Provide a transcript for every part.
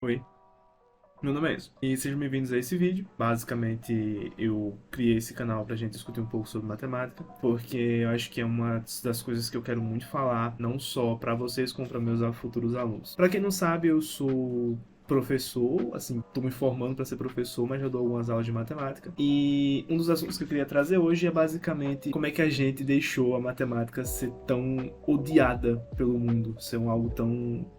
Oi, meu nome é Enzo e sejam bem-vindos a esse vídeo. Basicamente, eu criei esse canal pra gente discutir um pouco sobre matemática, porque eu acho que é uma das coisas que eu quero muito falar, não só pra vocês, como para meus futuros alunos. Pra quem não sabe, eu sou professor, assim, tô me formando para ser professor, mas já dou algumas aulas de matemática. E um dos assuntos que eu queria trazer hoje é basicamente como é que a gente deixou a matemática ser tão odiada pelo mundo, ser algo tão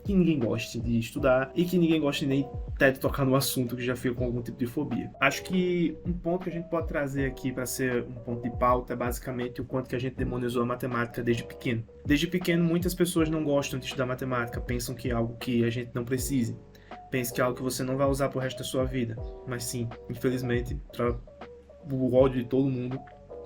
que ninguém goste de estudar e que ninguém goste nem até de tocar no assunto que já fica com algum tipo de fobia. Acho que um ponto que a gente pode trazer aqui para ser um ponto de pauta é basicamente o quanto que a gente demonizou a matemática desde pequeno. Desde pequeno, muitas pessoas não gostam de estudar matemática, pensam que é algo que a gente não precise, pensam que é algo que você não vai usar pro resto da sua vida. Mas sim, infelizmente, para o ódio de todo mundo,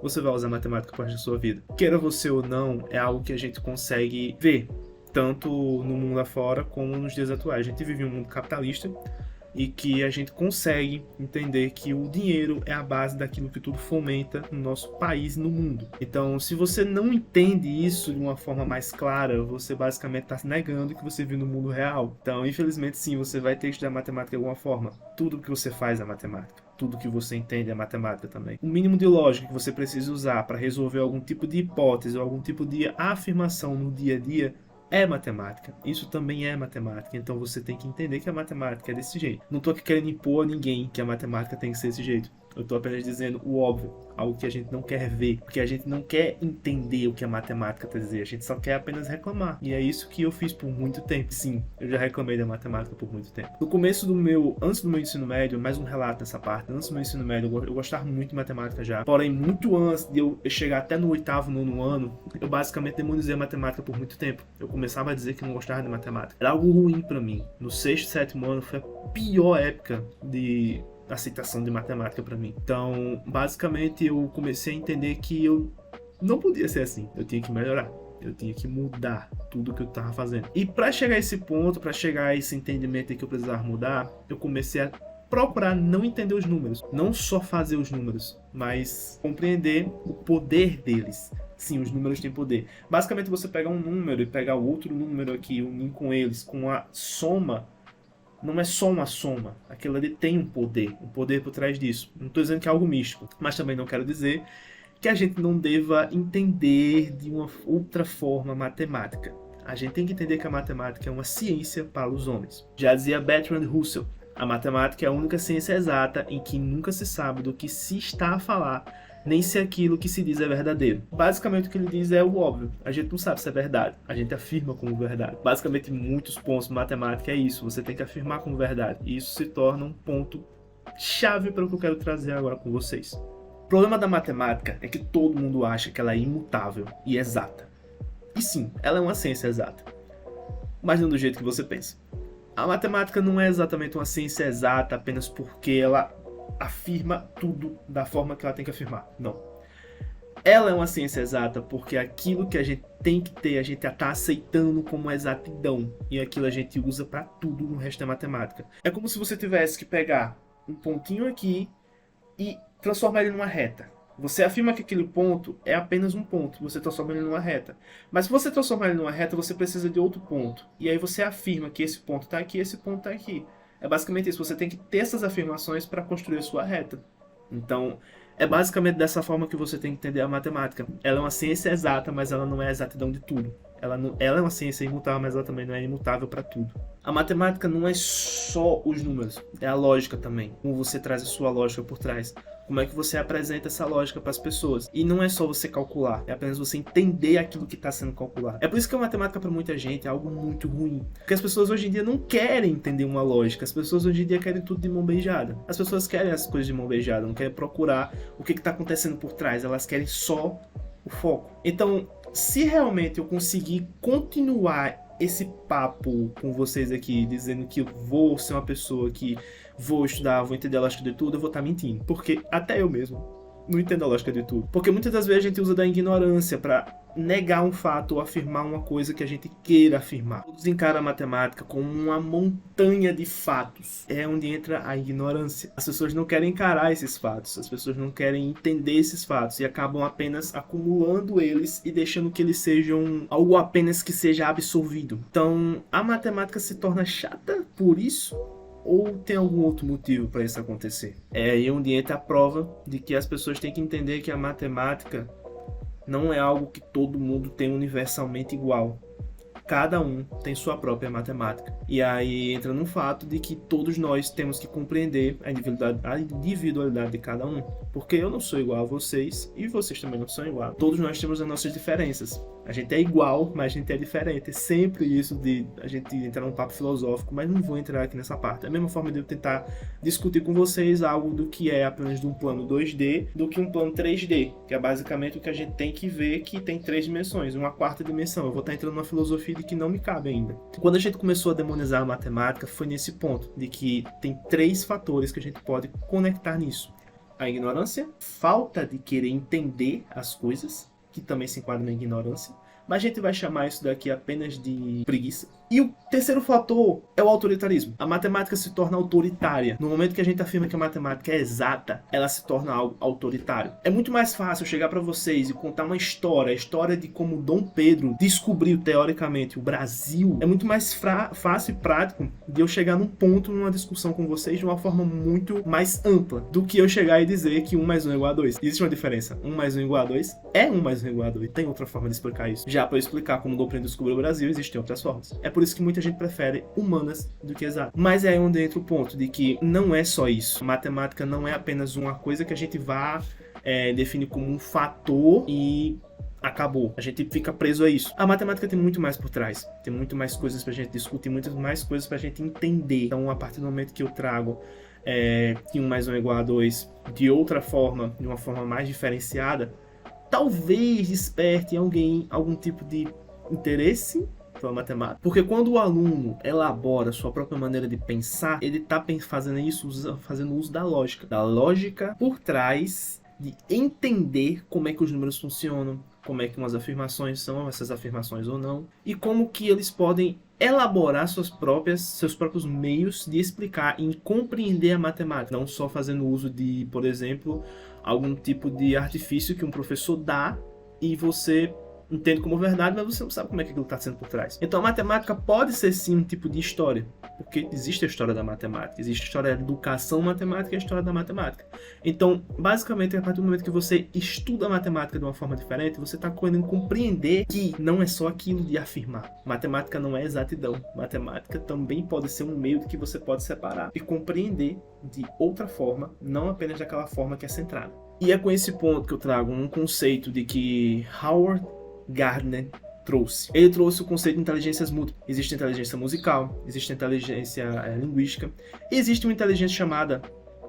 você vai usar matemática pro resto da sua vida. Queira você ou não, é algo que a gente consegue ver tanto no mundo afora como nos dias atuais. A gente vive em um mundo capitalista e que a gente consegue entender que o dinheiro é a base daquilo que tudo fomenta no nosso país e no mundo. Então, se você não entende isso de uma forma mais clara, você basicamente está negando que você vive no mundo real. Então, infelizmente, sim, você vai ter que estudar matemática de alguma forma. Tudo que você faz é matemática. Tudo que você entende é matemática também. O mínimo de lógica que você precisa usar para resolver algum tipo de hipótese ou algum tipo de afirmação no dia a dia é matemática. Isso também é matemática. Então você tem que entender que a matemática é desse jeito. Não estou aqui querendo impor a ninguém que a matemática tem que ser desse jeito. Eu estou apenas dizendo o óbvio, algo que a gente não quer ver, porque a gente não quer entender o que a matemática quer dizer, a gente só quer apenas reclamar. E é isso que eu fiz por muito tempo. Sim, eu já reclamei da matemática por muito tempo. No começo do meu, antes do meu ensino médio, mais um relato dessa parte, antes do meu ensino médio, eu gostava muito de matemática já. Porém, muito antes de eu chegar até no oitavo, nono ano, eu basicamente demonizei a matemática por muito tempo. Eu começava a dizer que não gostava de matemática. Era algo ruim para mim. No sexto, sétimo ano foi a pior época de aceitação de matemática para mim. Então, basicamente, eu comecei a entender que eu não podia ser assim. Eu tinha que melhorar. Eu tinha que mudar tudo que eu estava fazendo. E para chegar a esse ponto, para chegar a esse entendimento de que eu precisava mudar, eu comecei a procurar não entender os números, não só fazer os números, mas compreender o poder deles. Sim, os números têm poder. Basicamente, você pegar um número e pegar outro número aqui, unir com eles, com a soma, não é só uma soma. Aquilo ali tem um poder por trás disso. Não estou dizendo que é algo místico, mas também não quero dizer que a gente não deva entender de uma outra forma matemática. A gente tem que entender que a matemática é uma ciência para os homens. Já dizia Bertrand Russell, a matemática é a única ciência exata em que nunca se sabe do que se está a falar, nem se aquilo que se diz é verdadeiro. Basicamente o que ele diz é o óbvio. A gente não sabe se é verdade, a gente afirma como verdade. Basicamente muitos pontos de matemática é isso, você tem que afirmar como verdade. E isso se torna um ponto chave para o que eu quero trazer agora com vocês. O problema da matemática é que todo mundo acha que ela é imutável e exata. E sim, ela é uma ciência exata, mas não do jeito que você pensa. A matemática não é exatamente uma ciência exata apenas porque ela afirma tudo da forma que ela tem que afirmar. Não. Ela é uma ciência exata porque aquilo que a gente tem que ter, a gente já está aceitando como exatidão. E aquilo a gente usa para tudo no resto da matemática. É como se você tivesse que pegar um pontinho aqui e transformar ele numa reta. Você afirma que aquele ponto é apenas um ponto, você transforma ele numa reta. Mas se você transformar ele numa reta, você precisa de outro ponto. E aí você afirma que esse ponto está aqui, esse ponto está aqui. É basicamente isso, você tem que ter essas afirmações para construir a sua reta. Então, é basicamente dessa forma que você tem que entender a matemática. Ela é uma ciência exata, mas ela não é a exatidão de tudo. Ela é uma ciência imutável, mas ela também não é imutável para tudo. A matemática não é só os números, é a lógica também. Como você traz a sua lógica por trás. Como é que você apresenta essa lógica para as pessoas. E não é só você calcular, é apenas você entender aquilo que está sendo calculado. É por isso que a matemática para muita gente é algo muito ruim. Porque as pessoas hoje em dia não querem entender uma lógica, as pessoas hoje em dia querem tudo de mão beijada. As pessoas querem as coisas de mão beijada, não querem procurar o que está acontecendo por trás, elas querem só o foco. Então, se realmente eu conseguir continuar esse papo com vocês aqui, dizendo que eu vou ser uma pessoa que vou estudar, vou entender a lógica de tudo, eu vou estar mentindo. Porque até eu mesmo não entendo a lógica de tudo. Porque muitas das vezes a gente usa da ignorância pra negar um fato ou afirmar uma coisa que a gente queira afirmar. Todos encaram a matemática como uma montanha de fatos. É onde entra a ignorância. As pessoas não querem encarar esses fatos, as pessoas não querem entender esses fatos e acabam apenas acumulando eles e deixando que eles sejam algo apenas que seja absorvido. Então, a matemática se torna chata por isso? Ou tem algum outro motivo para isso acontecer? É aí onde entra a prova de que as pessoas têm que entender que a matemática não é algo que todo mundo tem universalmente igual. Cada um tem sua própria matemática. E aí entra no fato de que todos nós temos que compreender a individualidade de cada um. Porque eu não sou igual a vocês e vocês também não são igual. Todos nós temos as nossas diferenças. A gente é igual, mas a gente é diferente. É sempre isso de a gente entrar num papo filosófico, mas não vou entrar aqui nessa parte. É a mesma forma de eu tentar discutir com vocês algo do que é apenas de um plano 2D do que um plano 3D, que é basicamente o que a gente tem que ver que tem 3 dimensões, uma quarta dimensão. Eu vou estar entrando numa filosofia de que não me cabe ainda. Quando a gente começou a demonizar a matemática, foi nesse ponto, de que tem 3 fatores que a gente pode conectar nisso. A ignorância, falta de querer entender as coisas, que também se enquadra na ignorância, mas a gente vai chamar isso daqui apenas de preguiça. E o terceiro fator é o autoritarismo. A matemática se torna autoritária. No momento que a gente afirma que a matemática é exata, ela se torna algo autoritário. É muito mais fácil chegar para vocês e contar uma história, a história de como Dom Pedro descobriu teoricamente o Brasil. É muito mais fácil e prático de eu chegar num ponto, numa discussão com vocês de uma forma muito mais ampla do que eu chegar e dizer que 1 mais 1 é igual a 2. Existe uma diferença. 1 mais 1 é igual a 2 é 1 mais 1 é igual a 2. Tem outra forma de explicar isso. Já para eu explicar como Dom Pedro descobriu o Brasil, existem outras formas. É por isso que muita gente prefere humanas do que exatas. Mas é aí onde entra o ponto de que não é só isso. Matemática não é apenas uma coisa que a gente vá definir como um fator e acabou. A gente fica preso a isso. A matemática tem muito mais por trás. Tem muito mais coisas pra gente discutir, muitas mais coisas pra gente entender. Então, a partir do momento que eu trago que 1 mais 1 é igual a 2 de outra forma, de uma forma mais diferenciada, talvez desperte em alguém algum tipo de interesse pela matemática. Porque quando o aluno elabora sua própria maneira de pensar, ele está fazendo isso, fazendo uso da lógica por trás de entender como é que os números funcionam, como é que umas afirmações são, essas afirmações ou não, e como que eles podem elaborar seus próprios meios de explicar e compreender a matemática, não só fazendo uso de, por exemplo, algum tipo de artifício que um professor dá e você entende como verdade, mas você não sabe como é que aquilo está sendo por trás. Então a matemática pode ser sim um tipo de história, porque existe a história da matemática, existe a história da educação matemática e a história da matemática. Então, basicamente, a partir do momento que você estuda a matemática de uma forma diferente, você está querendo compreender que não é só aquilo de afirmar. Matemática não é exatidão. Matemática também pode ser um meio de que você pode separar e compreender de outra forma, não apenas daquela forma que é centrada. E é com esse ponto que eu trago um conceito de que Howard Gardner trouxe. Ele trouxe o conceito de inteligências múltiplas. Existe inteligência musical, existe inteligência linguística, e existe uma inteligência chamada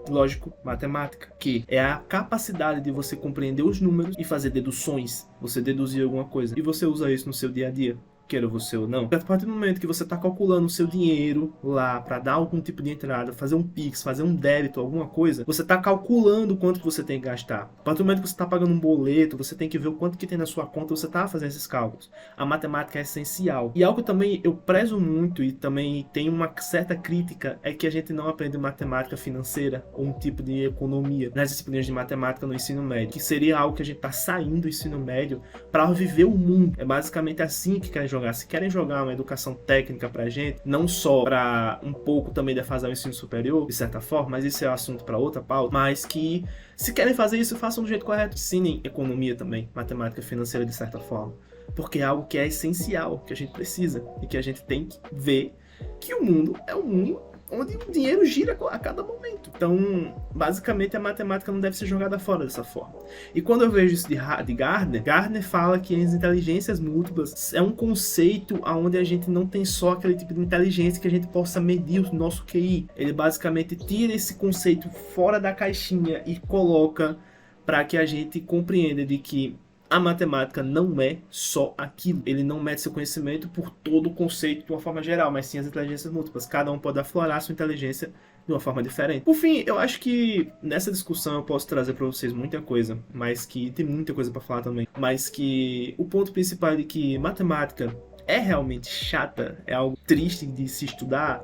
lógico-matemática, que é a capacidade de você compreender os números e fazer deduções, você deduzir alguma coisa, e você usa isso no seu dia a dia, queira você ou não. A partir do momento que você está calculando o seu dinheiro lá para dar algum tipo de entrada, fazer um Pix, fazer um débito, alguma coisa, você está calculando quanto que você tem que gastar. A partir do momento que você está pagando um boleto, você tem que ver o quanto que tem na sua conta, você está fazendo esses cálculos. A matemática é essencial. E algo que também eu prezo muito e também tenho uma certa crítica é que a gente não aprende matemática financeira ou um tipo de economia nas disciplinas de matemática no ensino médio, que seria algo que a gente está saindo do ensino médio para viver o mundo. É basicamente assim que querem jogar. Se querem jogar uma educação técnica pra gente, não só para um pouco também defasar o ensino superior, de certa forma, mas isso é assunto para outra pauta, mas que se querem fazer isso, façam do jeito correto. Ensinem economia também, matemática financeira de certa forma, porque é algo que é essencial, que a gente precisa e que a gente tem que ver que o mundo é um mundo onde o dinheiro gira a cada momento. Então, basicamente, a matemática não deve ser jogada fora dessa forma. E quando eu vejo isso de Gardner fala que as inteligências múltiplas é um conceito onde a gente não tem só aquele tipo de inteligência que a gente possa medir o nosso QI. Ele basicamente tira esse conceito fora da caixinha e coloca para que a gente compreenda de que A matemática não é só aquilo. Ele não mede seu conhecimento por todo o conceito de uma forma geral, mas sim as inteligências múltiplas. Cada um pode aflorar sua inteligência de uma forma diferente. Por fim, eu acho que nessa discussão eu posso trazer para vocês muita coisa, mas que tem muita coisa para falar também, mas que o ponto principal é de que matemática é realmente chata, é algo triste de se estudar,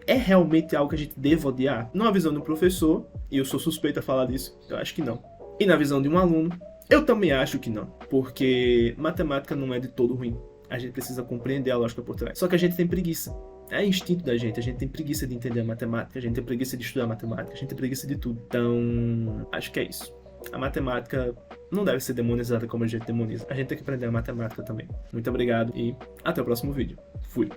é realmente algo que a gente deva odiar? Numa visão de um professor, e eu sou suspeito a falar disso, eu acho que não. E na visão de um aluno, eu também acho que não, porque matemática não é de todo ruim. A gente precisa compreender a lógica por trás. Só que a gente tem preguiça. É instinto da gente, a gente tem preguiça de entender a matemática, a gente tem preguiça de estudar matemática, a gente tem preguiça de tudo. Então, acho que é isso. A matemática não deve ser demonizada como a gente demoniza. A gente tem que aprender a matemática também. Muito obrigado e até o próximo vídeo. Fui.